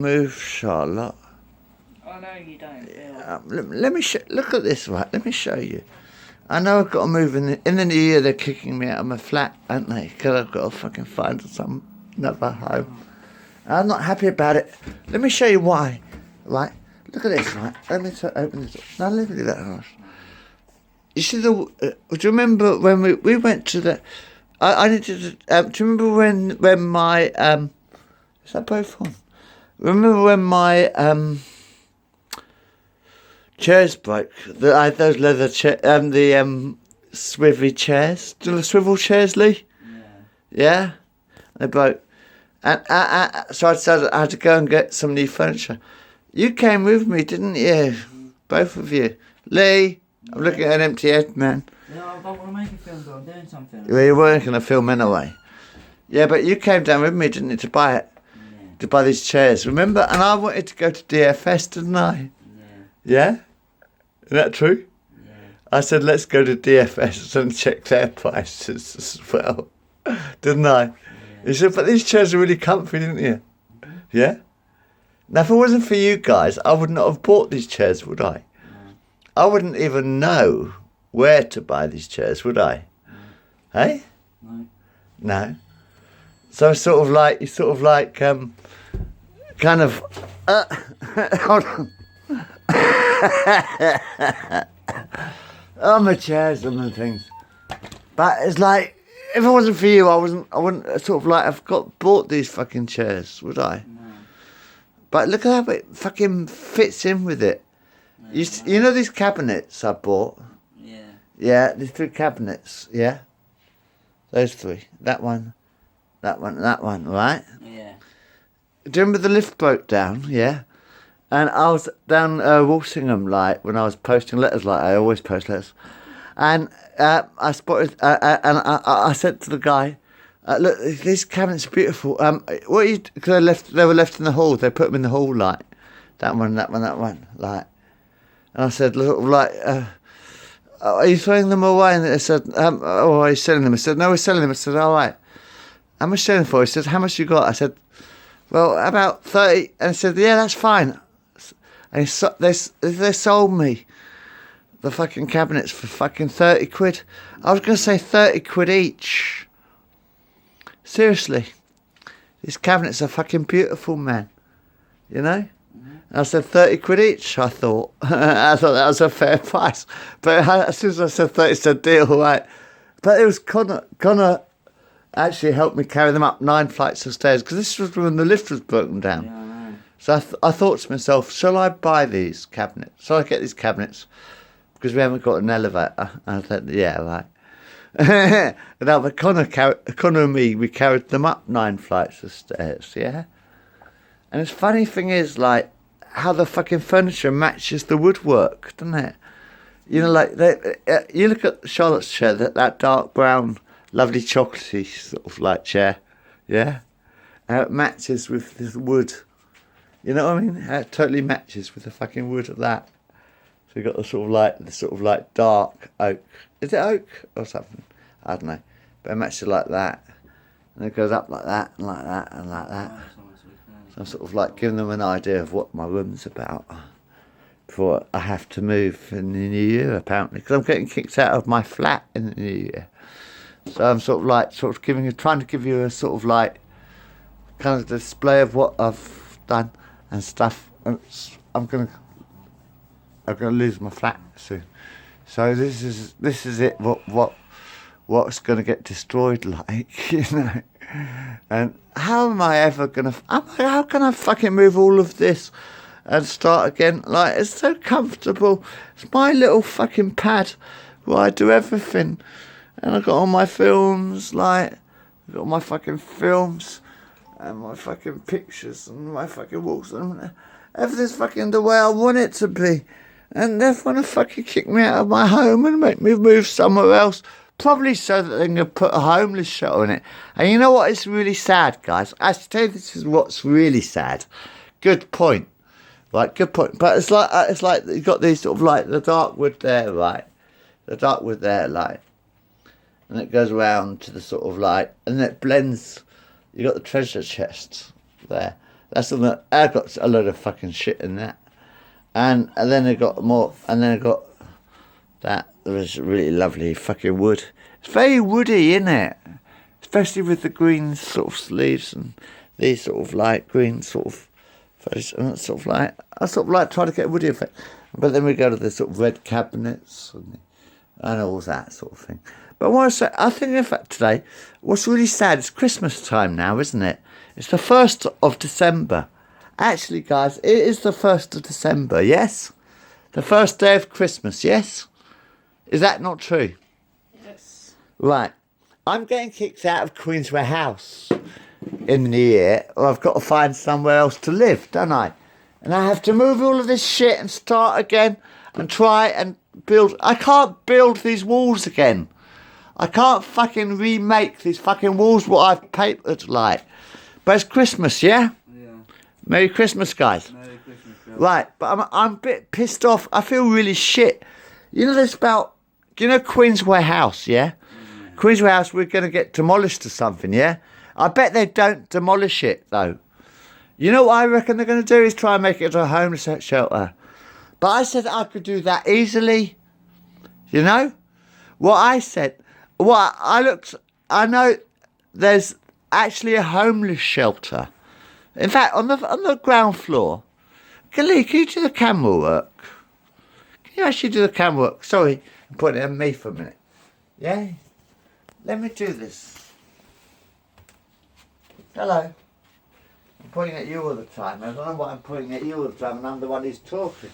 Move, Charlotte. I know you don't, Bill. Let me look at this, right? Let me show you. I know I've got to move in the new year. They're kicking me out of my flat, aren't they? Because I've got to fucking find another home. I'm not happy about it. Let me show you why. Right? Look at this, right? Let me open this up. Now let me do that house. You see do you remember when we went to the? I need to. Do you remember when my is that both on? Remember when my chairs broke? I had those leather chairs, the swivel chairs. Do the swivel chairs, Lee? Yeah. They broke, and so I decided I had to go and get some new furniture. You came with me, didn't you? Both of you, Lee. I'm looking at an empty head, man. No, I don't want to make a film, but I'm doing something. Well, you weren't going to film anyway. Yeah, but you came down with me, didn't you, to buy it? Yeah. To buy these chairs, remember? And I wanted to go to DFS, didn't I? Yeah. Yeah? Is that true? Yeah. I said, let's go to DFS and check their prices as well. Didn't I? Yeah. You said, but these chairs are really comfy, didn't you? Yeah? Now, if it wasn't for you guys, I would not have bought these chairs, would I? I wouldn't even know where to buy these chairs, would I? Hey? No. So sort of like, kind of, hold on. Oh, my chairs and the things. But it's like, if it wasn't for you, I wouldn't sort of like have bought these fucking chairs, would I? No. But look at how it fucking fits in with it. You know these cabinets I bought? Yeah. Yeah, these 3 cabinets, yeah? Those 3. That one, right? Yeah. Do you remember the lift broke down, yeah? And I was down Walsingham, like, when I was posting letters, like I always post letters. And I spotted, and I said to the guy, look, these cabinets are beautiful. What are you, because they were left in the hall, they put them in the hall, like, that one, like. And I said, look, like, are you throwing them away? And they said, oh, are you selling them? I said, no, we're selling them. I said, all right. How much selling for? He said, how much you got? I said, well, about 30. And he said, yeah, that's fine. And they sold me the fucking cabinets for fucking 30 quid. I was going to say 30 quid each. Seriously. These cabinets are fucking beautiful, man. You know? I said 30 quid each, I thought. I thought that was a fair price. But as soon as I said 30, it's a deal, right? But it was Connor. Connor actually helped me carry them up 9 flights of stairs, because this was when the lift was broken down. Yeah, I know. So I thought to myself, shall I buy these cabinets? Shall I get these cabinets? Because we haven't got an elevator. I said, yeah, right. Now, but Connor and me, we carried them up 9 flights of stairs, yeah? And the funny thing is, like, how the fucking furniture matches the woodwork, doesn't it? You know, like, you look at Charlotte's chair, that dark brown, lovely chocolatey sort of like chair, yeah? How it matches with this wood. You know what I mean? How it totally matches with the fucking wood of that. So you've got the sort of like dark oak. Is it oak or something? I don't know. But it matches like that. And it goes up like that, and like that, and like that. So I'm sort of like giving them an idea of what my room's about before I have to move in the new year, apparently, because I'm getting kicked out of my flat in the new year. So I'm trying to give you a sort of like kind of display of what I've done and stuff. And I'm gonna lose my flat soon. So this is it. What's gonna get destroyed, like, you know? And how am I ever gonna? How can I fucking move all of this and start again? Like, it's so comfortable. It's my little fucking pad where I do everything, and I got all my films. Like, I got all my fucking films and my fucking pictures and my fucking walks, and everything's fucking the way I want it to be. And they want to fucking kick me out of my home and make me move somewhere else. Probably so that they can put a homeless shelter in it. And you know what? It's really sad, guys. I tell you, this is what's really sad. Good point. Right, good point. But it's like you've got these sort of like the dark wood there, right? The dark wood there, like. And it goes around to the sort of like, and it blends. You got the treasure chest there. That's on the. I got a load of fucking shit in that, and then I got more, and then I got that. There was really lovely fucking wood. It's very woody, isn't it? Especially with the green sort of leaves and these sort of light green sort of. And it's sort of like I sort of like try to get a woody effect, but then we go to the sort of red cabinets and all that sort of thing. But what I say, I think in fact today, what's really sad, it's Christmas time now, isn't it? It's the 1st of December. Actually, guys, it is the 1st of December, yes? The first day of Christmas, yes? Is that not true? Yes. Right. I'm getting kicked out of Queensway House in the new year, or I've got to find somewhere else to live, don't I? And I have to move all of this shit and start again and try and build. I can't build these walls again. I can't fucking remake these fucking walls what I've papered like. But it's Christmas, yeah? Yeah. Merry Christmas, guys. Merry Christmas, Bill. Right, but I'm a bit pissed off. I feel really shit. You know this about, Queensway House, yeah? Queensway House, we're going to get demolished or something, yeah? I bet they don't demolish it, though. You know what I reckon they're going to do is try and make it into a homeless shelter. But I said I could do that easily. You know? What I said... Well, I know there's actually a homeless shelter. In fact, on the ground floor. Lee, can you do the camera work? Can you actually do the camera work? Sorry, I'm putting it on me for a minute. Yeah? Let me do this. Hello. I'm pointing at you all the time. I don't know why I'm pointing at you all the time and I'm the one who's talking.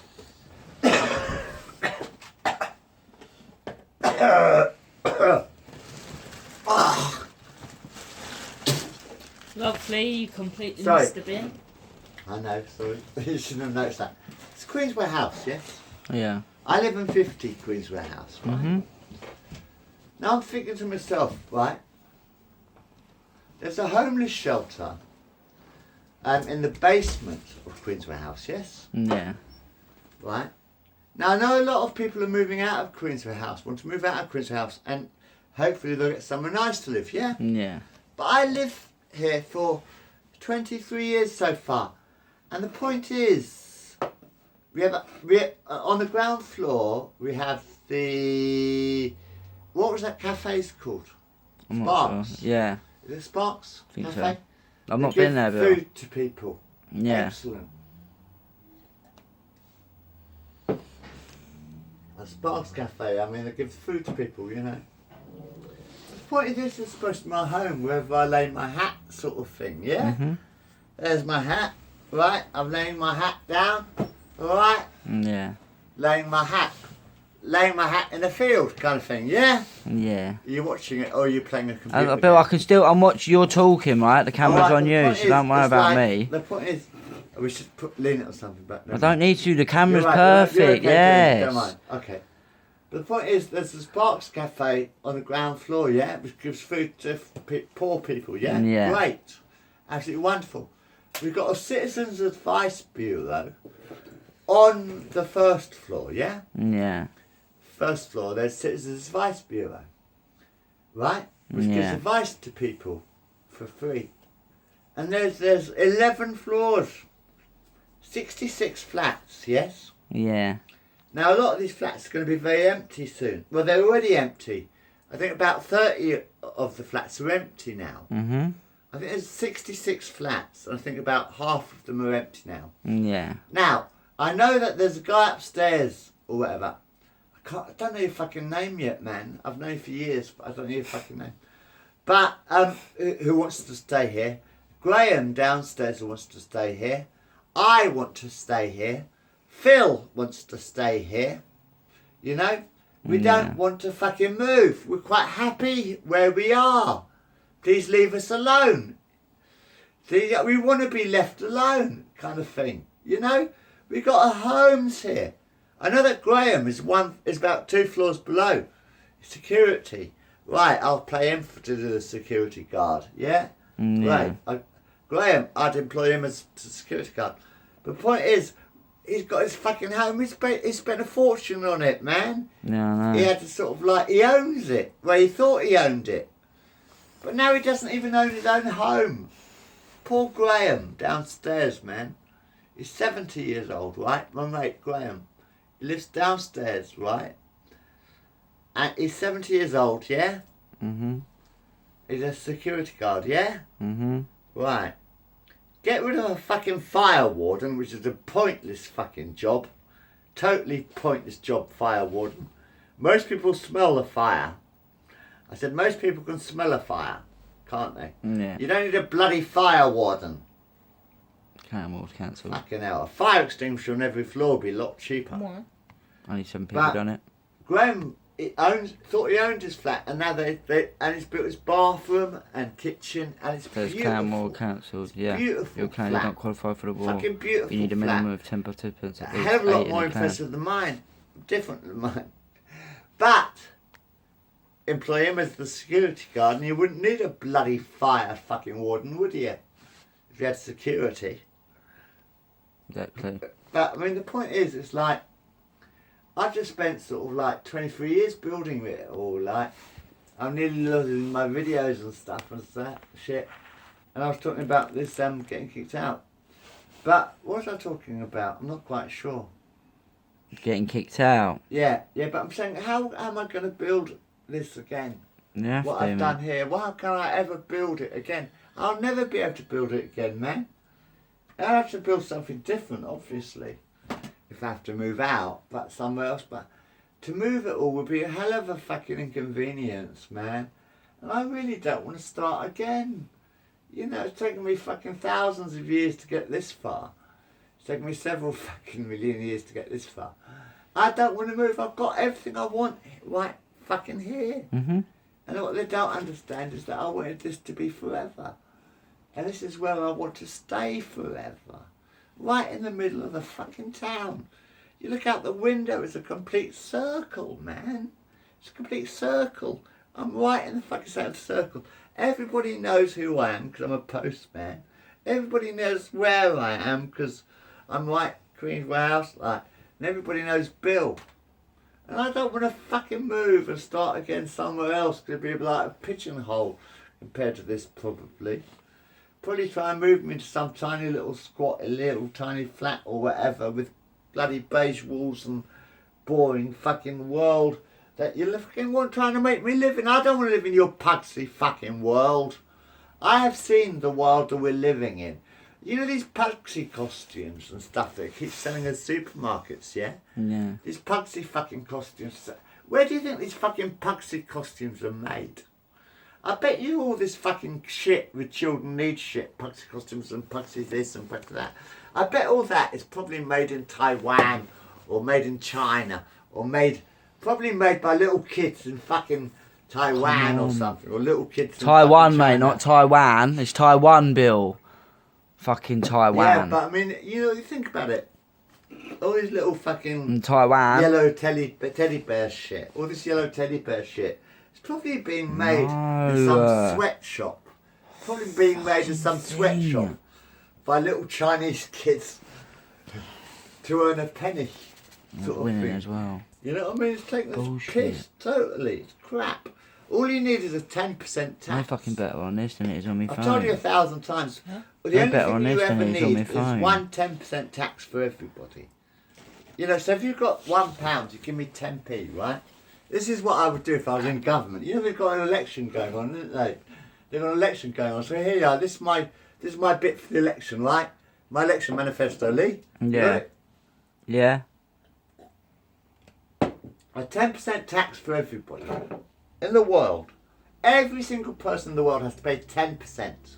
Lovely, you completely Sorry. missed the bin. I know, sorry. You shouldn't have noticed that. It's Queensway House, yes? Yeah. I live in 50 Queensway House, right? Mm-hmm. Now I'm thinking to myself, right? There's a homeless shelter in the basement of Queensway House, yes? Yeah. Right? Now I know a lot of people are moving out of Queensway House, want to move out of Queensway House, and hopefully they'll get somewhere nice to live, yeah? Yeah. But I live here for 23 years so far. And the point is, on the ground floor, we have what was that cafe's called? I'm not Sparks. sure. Yeah. Is it Sparks I think Cafe? I've They not give been there, Bill. food to people. Yeah. Excellent. A Sparks Cafe, I mean, they give food to people, you know. The point is, this is supposed to be my home, wherever I lay my hat sort of thing, yeah? Mm-hmm. There's my hat, right? I'm laying my hat down, alright? Yeah. Laying my hat in the field kind of thing, yeah? Yeah. Are you watching it or are you playing a computer Bill, game? I'm watching, you're talking, right? The camera's Alright, on the you, point so is, don't worry it's about like- me. The point is, we should lean it on something back there. I don't need to, the camera's You're right, you're perfect, okay, yes. Don't mind. Okay. But the point is, there's the Sparks Cafe on the ground floor, yeah? Which gives food to poor people, yeah? Yeah. Great. Absolutely wonderful. We've got a Citizens Advice Bureau on the first floor, yeah? Yeah. First floor, there's Citizens Advice Bureau, right? Which gives Yeah. advice to people for free. And there's 11 floors, 66 flats, yes? Yeah. Now a lot of these flats are going to be very empty soon. Well, they're already empty. I think about 30 of the flats are empty now. Mm-hmm. I think there's 66 flats, and I think about half of them are empty now. Yeah. Now, I know that there's a guy upstairs, or whatever. I don't know your fucking name yet, man. I've known you for years, but I don't know your fucking name. But, who wants to stay here? Graham downstairs wants to stay here. I want to stay here. Phil wants to stay here. You know? We don't want to fucking move. We're quite happy where we are. Please leave us alone. See, we want to be left alone, kind of thing. You know? We've got our homes here. I know that Graham is about 2 floors below. Security. Right, I'll play him to do the security guard. Yeah? Yeah. Right. Graham, I'd employ him as security guard. But the point is, he's got his fucking home. He spent a fortune on it, man. Yeah, I know. He had to sort of he owns it. Well, he thought he owned it. But now he doesn't even own his own home. Paul Graham downstairs, man. He's 70 years old, right? My mate Graham. He lives downstairs, right? And he's 70 years old, yeah? Mhm. He's a security guard, yeah? Mhm. Right. Get rid of a fucking fire warden, which is a pointless fucking job. Totally pointless job, fire warden. Most people smell the fire. I said most people can smell a fire, can't they? Yeah. You don't need a bloody fire warden. Camels cancelled. Fucking hell. A fire extinguisher on every floor would be a lot cheaper. Why? Only 7 people But- done it. Graham thought he owned his flat, and now and he's built his bathroom and kitchen, and it's Says beautiful. Camel cancelled. Yeah. Beautiful Your clan flat. don't qualify for the war. Fucking beautiful You need a flat. minimum of 10 participants. A At least hell of a lot 8 in more the clan. impressive than mine. Different than mine. But employ him as the security guard, and you wouldn't need a bloody fire fucking warden, would you? If you had security. Exactly. But I mean, the point is, it's like I've just spent sort of like 23 years building it all. Like I'm nearly losing my videos and stuff and that shit. And I was talking about this getting kicked out. But what was I talking about? I'm not quite sure. Getting kicked out. Yeah, but I'm saying, how am I going to build this again? You have What to, I've man. done here, well, how can I ever build it again? I'll never be able to build it again, man. I'll have to build something different, obviously, if I have to move out, but somewhere else. But to move it all would be a hell of a fucking inconvenience, man. And I really don't want to start again. You know, it's taken me fucking thousands of years to get this far. It's taken me several fucking million years to get this far. I don't want to move. I've got everything I want right fucking here. Mhm. And what they don't understand is that I wanted this to be forever. And this is where I want to stay forever. Right in the middle of the fucking town. You look out the window, it's a complete circle, man. It's a complete circle. I'm right in the fucking centre of the circle. Everybody knows who I am because I'm a postman. Everybody knows where I am because I'm right Queen's House, like, and everybody knows Bill. And I don't want to fucking move and start again somewhere else. It'd be like a pigeonhole compared to this, probably. Probably try and move me to some tiny little squatty little tiny flat or whatever with bloody beige walls and boring fucking world that you fucking want trying to make me live in. I don't want to live in your pugsy fucking world. I have seen the world that we're living in. You know these Pugsy costumes and stuff that keep selling at supermarkets, yeah? Yeah. These Pugsy fucking costumes. Where do you think these fucking Pugsy costumes are made? I bet you all this fucking shit with children need shit, Pugsy costumes and Pugsy this and Pugsy that. I bet all that is probably made in Taiwan or made in China or probably made by little kids in fucking Taiwan or something, or little kids in Taiwan, fucking mate, China. not Taiwan. It's Taiwan, Bill. Fucking Yeah, Taiwan. but I mean, you know, you think about it. All these little fucking In Taiwan. yellow teddy bear shit. All this yellow teddy bear shit. It's probably being made in No. some sweatshop. Probably being made in some sweatshop by little Chinese kids to earn a penny. Sort of Winning thing. as well. You know what I mean? It's taking this Bullshit. piss. Totally. It's crap. All you need is a 10% tax. No fucking better on this than it is on my I've phone. told you 1,000 times. Well, the No only better on thing you this than ever it is on need my is phone. one 10% tax for everybody. You know, so if you've got £1, you give me 10p, right? This is what I would do if I was in government. You know, they've got an election going on, haven't they? They've got an election going on. So here you are. This is my bit for the election, right? My election manifesto, Lee. You Yeah. got it? Yeah. A 10% tax for everybody in the world. Every single person in the world has to pay 10%.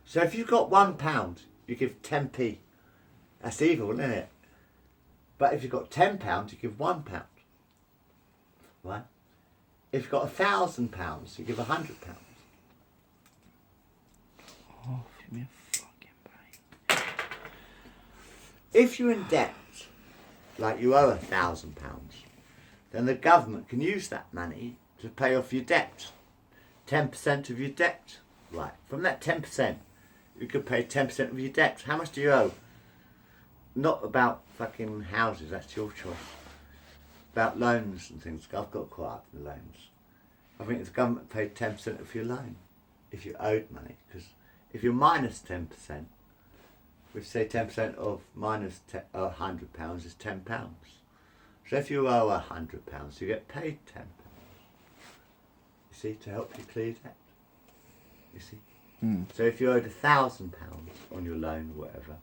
So if you've got £1, you give 10p. That's evil, isn't it? But if you've got £10, you give £1. Right? If you've got £1,000, you give £100. Oh, give me a fucking break. If you're in debt, like you owe £1,000, then the government can use that money to pay off your debt. 10% of your debt. Right. From that 10%, you could pay 10% of your debt. How much do you owe? Not about fucking houses, that's your choice. About loans and things. I've got quite up with loans. I think the government paid 10% of your loan if you owed money, because if you're minus 10%, we say 10% of minus £100 is £10. So if you owe £100, you get paid £10. You see, to help you clear debt. You see. So if you owed £1,000 on your loan or whatever,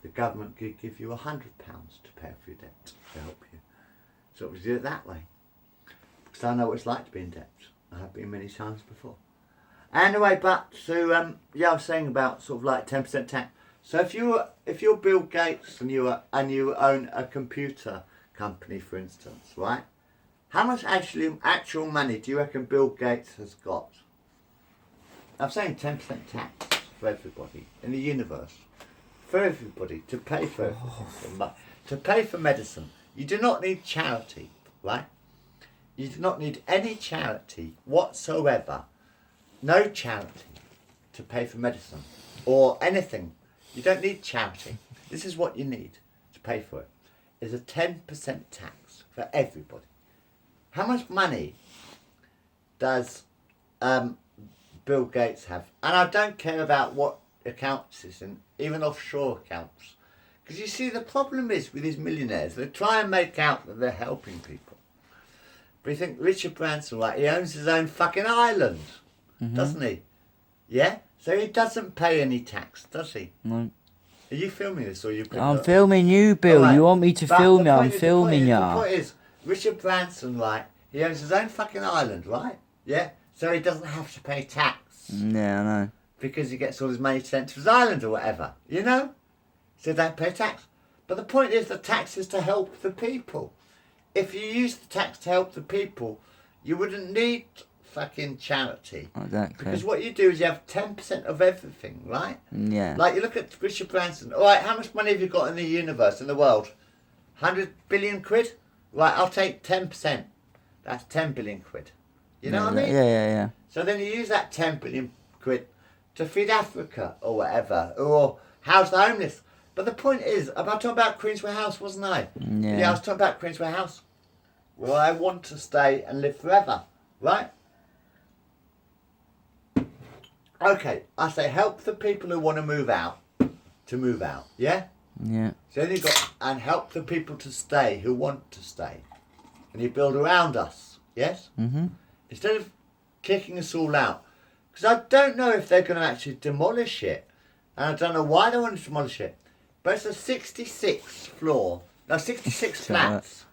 the government could give you £100 to pay off your debt to help you. So we do it that way. Because I know what it's like to be in debt. I have been many times before. Anyway, but so yeah, I was saying about sort of like 10% tax. So if you're Bill Gates and you own a computer company, for instance, right? How much actual money do you reckon Bill Gates has got? I'm saying 10% tax for everybody in the universe, for everybody to pay for everything, to pay for medicine. You do not need charity, right? You do not need any charity whatsoever. No charity to pay for medicine or anything. You don't need charity. This is what you need to pay for it. Is a 10% tax for everybody. How much money does Bill Gates have? And I don't care about what accounts it's in, even offshore accounts. Because you see, the problem is with these millionaires, they try and make out that they're helping people. But you think Richard Branson, like, he owns his own fucking island, doesn't he? Yeah? So he doesn't pay any tax, does he? No. Are you filming this or are you... I'm filming you, Bill. Right. You want me to But film the you? point I'm is- filming The ya. point is, Richard Branson, right, he owns his own fucking island, right? Yeah? So he doesn't have to pay tax. Yeah, I know. Because he gets all his money sent to his island or whatever, you know? So they don't pay tax. But the point is, the tax is to help the people. If you use the tax to help the people, you wouldn't need fucking charity. Exactly. Because what you do is you have 10% of everything, right? Yeah. Like you look at Richard Branson. All right, how much money have you got in the universe, in the world? 100 billion quid? Right, I'll take 10%. That's 10 billion quid. You know what I mean? Yeah. So then you use that 10 billion quid to feed Africa or whatever, or house the homeless. But the point is, I was talking about Queensway House, wasn't I? Yeah. I was talking about Queensway House. Well, I want to stay and live forever, right? Okay, I say help the people who want to move out, yeah? Yeah. So then you got, and help the people to stay who want to stay. And you build around us, yes? Mm-hmm. Instead of kicking us all out. Because I don't know if they're going to actually demolish it. And I don't know why they want to demolish it. But it's a 66 flats.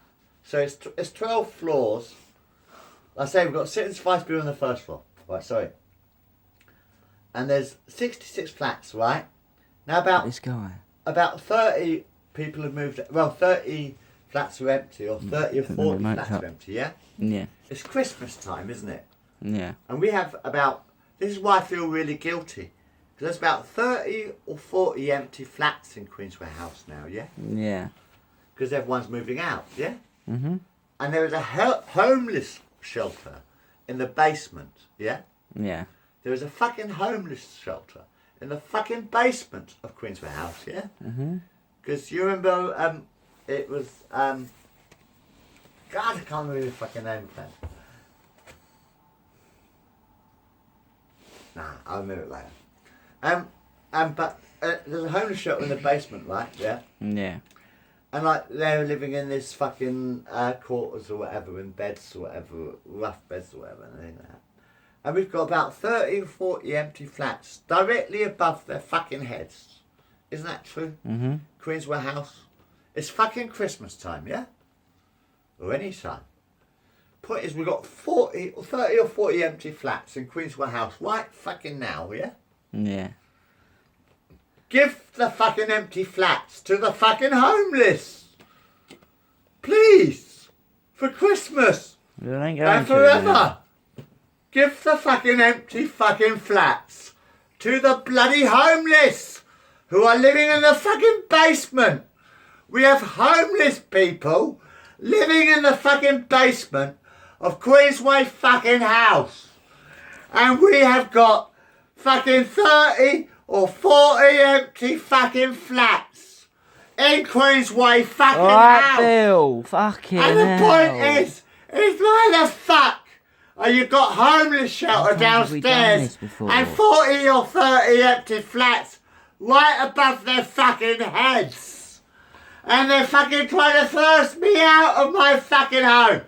So it's 12 floors. Like I say, we've got 65 people on the first floor. Right, sorry. And there's 66 flats, right? Now This guy. about 30 people have moved. Well, 30 flats are empty, or 30 or Put the 40 remote flats up. are empty, yeah? Yeah. It's Christmas time, isn't it? Yeah. And we have about, this is why I feel really guilty. Because there's about 30 or 40 empty flats in Queensway House now, yeah? Yeah. Because everyone's moving out, yeah? Mm-hmm. And there is a homeless shelter in the basement, yeah? Yeah. There is a fucking homeless shelter in the fucking basement of Queensway House, yeah? Mm-hmm. Because you remember, it was, God, I can't remember the fucking name of that. Nah, I'll remember it later. But there's a homeless shelter in the basement, right? Yeah. Yeah. And like they're living in this fucking quarters or whatever, in beds or whatever, rough beds or whatever, and anything like that. And we've got about 30 or 40 empty flats directly above their fucking heads. Isn't that true? Mm-hmm. Queensway House. It's fucking Christmas time, yeah? Or any time. Point is, we've got 30 or 40 empty flats in Queensway House right fucking now, yeah? Yeah. Give the fucking empty flats to the fucking homeless. Please. For Christmas. It ain't going And to, forever. Give the fucking empty fucking flats to the bloody homeless who are living in the fucking basement. We have homeless people living in the fucking basement of Queensway fucking House. And we have got fucking 30 or 40 empty fucking flats in Queensway fucking Alright, House. Bill. Fucking And the hell. point is why the fuck and you've got homeless shelter How have we done downstairs this before? and 40 or 30 empty flats right above their fucking heads. And they're fucking trying to thrust me out of my fucking home.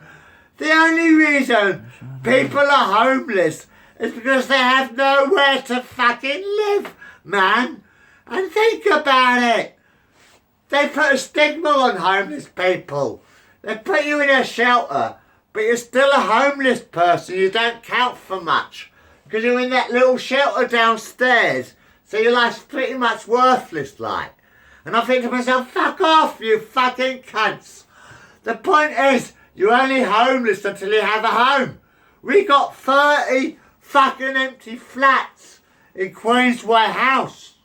The only reason people are homeless is because they have nowhere to fucking live, man. And think about it. They put a stigma on homeless people. They put you in a shelter, but you're still a homeless person. You don't count for much because you're in that little shelter downstairs. So your life's pretty much worthless, like. And I think to myself, fuck off, you fucking cunts. The point is, you're only homeless until you have a home. We got 30 fucking empty flats in Queensway House.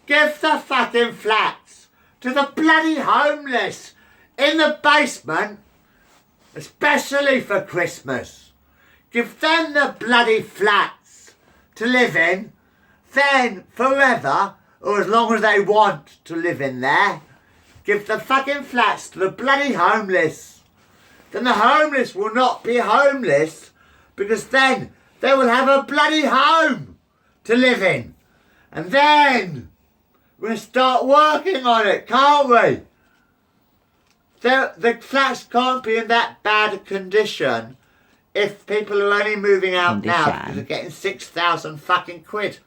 Give the fucking flats to the bloody homeless in the basement, especially for Christmas. Give them the bloody flats to live in, then forever, or as long as they want to live in there. Give the fucking flats to the bloody homeless. Then the homeless will not be homeless because then they will have a bloody home to live in. And then we'll start working on it, can't we? The flats can't be in that bad a condition if people are only moving out now because they're getting 6,000 fucking quid.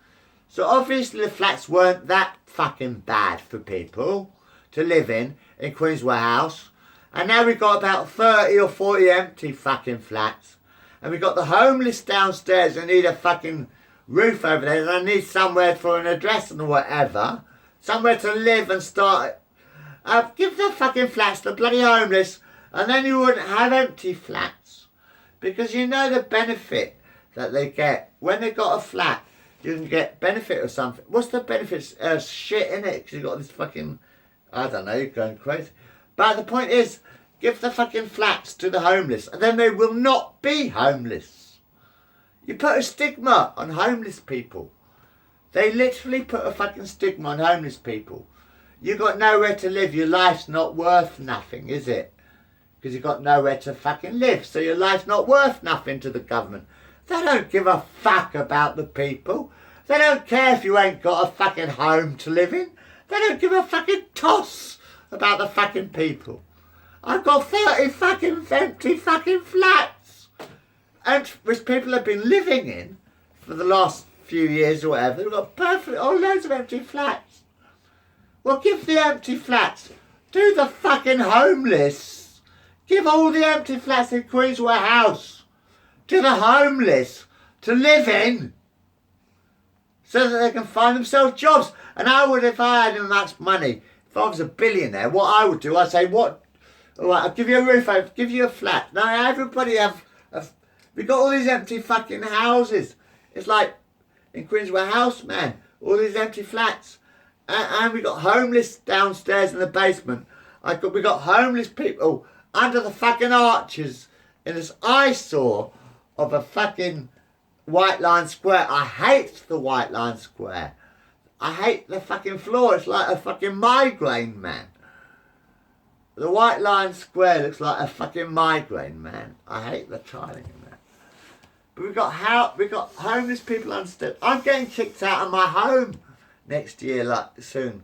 So obviously the flats weren't that fucking bad for people to live in Queensway House. And now we've got about 30 or 40 empty fucking flats. And we've got the homeless downstairs that need a fucking roof over there. And they need somewhere for an address and whatever. Somewhere to live and start. Give the fucking flats to the bloody homeless. And then you wouldn't have empty flats. Because you know the benefit that they get. When they've got a flat, you can get benefit or something. What's the benefits? Shit, innit? Because you've got this fucking... I don't know, you're going crazy. But the point is, give the fucking flats to the homeless, and then they will not be homeless. You put a stigma on homeless people. They literally put a fucking stigma on homeless people. You got nowhere to live, your life's not worth nothing, is it? Because you got nowhere to fucking live, so your life's not worth nothing to the government. They don't give a fuck about the people. They don't care if you ain't got a fucking home to live in. They don't give a fucking toss about the fucking people. I've got 30 fucking empty fucking flats. And which people have been living in for the last few years or whatever. They've got loads of empty flats. Well, give the empty flats to the fucking homeless. Give all the empty flats in Queensway House to the homeless to live in so that they can find themselves jobs. And I would, if I had much money, if I was a billionaire, what I would do, I'd say, what? All right, I'll give you a roof, I'll give you a flat. Now, everybody we've got all these empty fucking houses. It's like in Queensway House, man, all these empty flats. And we got homeless downstairs in the basement. We got homeless people under the fucking arches in this eyesore of a fucking White Line Square. I hate the White Line Square. I hate the fucking floor. It's like a fucking migraine, man. The White Line Square looks like a fucking migraine, man. I hate the tiling in that. But we got homeless people downstairs. I'm getting kicked out of my home next year, like soon.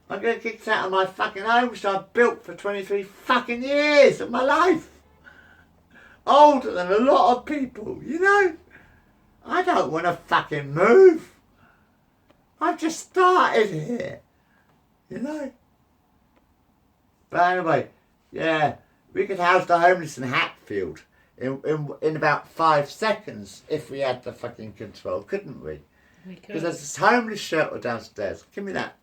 I'm getting kicked out of my fucking home, which I've built for 23 fucking years of my life. Older than a lot of people, you know. I don't want to fucking move. I've just started here, you know. But anyway, yeah, we could house the homeless in Hatfield in about 5 seconds if we had the fucking control, couldn't we? We could. Because there's this homeless shelter downstairs. Give me that.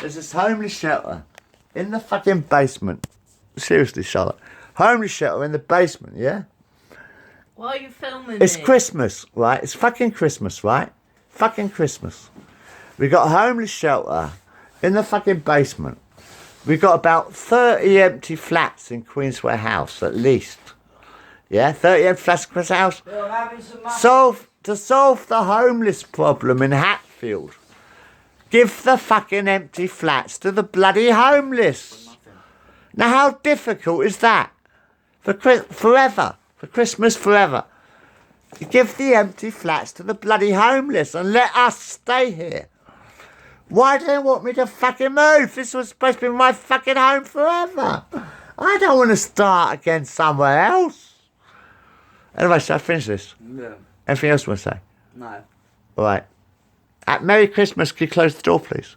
There's this homeless shelter in the fucking basement. Seriously, Charlotte. Homeless shelter in the basement, yeah? Why are you filming It's me? Christmas, right? It's fucking Christmas, right? Fucking Christmas. We got a homeless shelter in the fucking basement. We got about 30 empty flats in Queensway House, at least. Yeah, 30 empty flats in Queensway House. Bill, I'm having some To solve the homeless problem in Hatfield, give the fucking empty flats to the bloody homeless. Now, how difficult is that? For Christmas forever. Give the empty flats to the bloody homeless and let us stay here. Why do they want me to fucking move? This was supposed to be my fucking home forever. I don't want to start again somewhere else. Anyway, shall I finish this? Yeah. Anything else you want to say? No. All right. Merry Christmas. Can you close the door, please?